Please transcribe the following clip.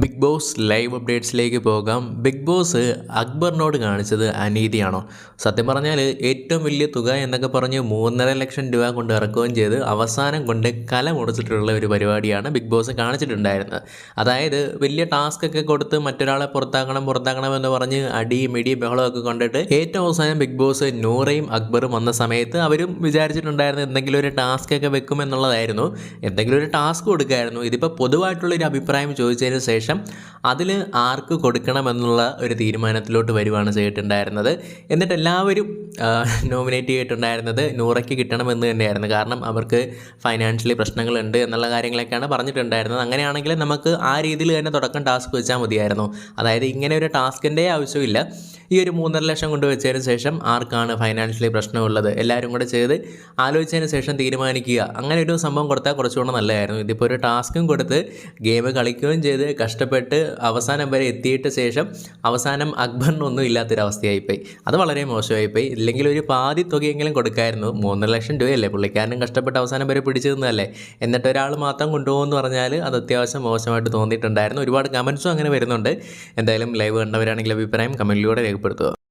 Big boss live അപ്ഡേറ്റ്സിലേക്ക് പോകാം. Big boss അക്ബറിനോട് കാണിച്ചത് അനീതിയാണോ? സത്യം പറഞ്ഞാൽ ഏറ്റവും വലിയ തുക എന്നൊക്കെ പറഞ്ഞ് 3,50,000 രൂപ കൊണ്ട് ഇറക്കുകയും ചെയ്ത് അവസാനം കൊണ്ട് കല മുറിച്ചിട്ടുള്ള ഒരു പരിപാടിയാണ് ബിഗ് ബോസ് കാണിച്ചിട്ടുണ്ടായിരുന്നത്. അതായത് വലിയ ടാസ്ക് ഒക്കെ കൊടുത്ത് മറ്റൊരാളെ പുറത്താക്കണം എന്ന് പറഞ്ഞ് അടിയും ഇടിയും ബഹളമൊക്കെ കൊണ്ടിട്ട് ഏറ്റവും അവസാനം ബിഗ് ബോസ് നൂറയും അക്ബറും വന്ന സമയത്ത് അവരും വിചാരിച്ചിട്ടുണ്ടായിരുന്നു എന്തെങ്കിലും ഒരു ടാസ്ക് ഒക്കെ വെക്കുമെന്നുള്ളതായിരുന്നു. എന്തെങ്കിലും ഒരു ടാസ്ക് കൊടുക്കായിരുന്നു. ഇതിപ്പോൾ പൊതുവായിട്ടുള്ളൊരു അഭിപ്രായം ചോദിച്ചതിന് ശേഷം അതിൽ ആർക്ക് കൊടുക്കണമെന്നുള്ള ഒരു തീരുമാനത്തിലോട്ട് വരുവാണ് ചെയ്തിട്ടുണ്ടായിരുന്നത്. എന്നിട്ട് എല്ലാവരും നോമിനേറ്റ് ചെയ്തിട്ടുണ്ടായിരുന്നത് നൂറയ്ക്ക് കിട്ടണമെന്ന് തന്നെയായിരുന്നു. കാരണം അവർക്ക് ഫൈനാൻഷ്യലി പ്രശ്നങ്ങളുണ്ട് എന്നുള്ള കാര്യങ്ങളൊക്കെയാണ് പറഞ്ഞിട്ടുണ്ടായിരുന്നത്. അങ്ങനെയാണെങ്കിൽ നമുക്ക് ആ രീതിയിൽ തന്നെ തുടക്കം ടാസ്ക് വെച്ചാൽ മതിയായിരുന്നു. അതായത് ഇങ്ങനെ ഒരു ടാസ്കിൻ്റെ ആവശ്യമില്ല. ഈ ഒരു 3,50,000 കൊണ്ട് വെച്ചതിന് ശേഷം ആർക്കാണ് ഫൈനാൻഷ്യലി പ്രശ്നമുള്ളത് എല്ലാവരും കൂടെ ചെയ്ത് ആലോചിച്ചതിന് ശേഷം തീരുമാനിക്കുക. അങ്ങനെ ഒരു സംഭവം കൊടുത്താൽ കുറച്ചുകൂടെ നല്ലതായിരുന്നു. ഇതിപ്പോൾ ഒരു ടാസ്കും കൊടുത്ത് ഗെയിം കളിക്കുകയും ചെയ്ത് കഷ്ടപ്പെട്ട് അവസാനം വരെ എത്തിയിട്ട് ശേഷം അവസാനം അക്ബറിനൊന്നും ഇല്ലാത്തൊരവസ്ഥയായിപ്പോയി. അത് വളരെ മോശമായിപ്പോയി. ഇല്ലെങ്കിൽ ഒരു പാതി തുകയെങ്കിലും കൊടുക്കായിരുന്നു. 3,00,000 രൂപയല്ലേ പുള്ളിക്കാരനും കഷ്ടപ്പെട്ട് അവസാനം വരെ പിടിച്ചു നിന്നതല്ലേ. എന്നിട്ട് ഒരാൾ മാത്രം കൊണ്ടുപോകുമെന്ന് പറഞ്ഞാൽ അത് അത്യാവശ്യം മോശമായിട്ട് തോന്നിയിട്ടുണ്ടായിരുന്നു. ഒരുപാട് കമൻസും അങ്ങനെ വരുന്നുണ്ട്. എന്തായാലും ലൈവ് കണ്ടവരാണെങ്കിൽ അഭിപ്രായം കമൻറ്റിലൂടെ രേഖപ്പെടുത്തുക.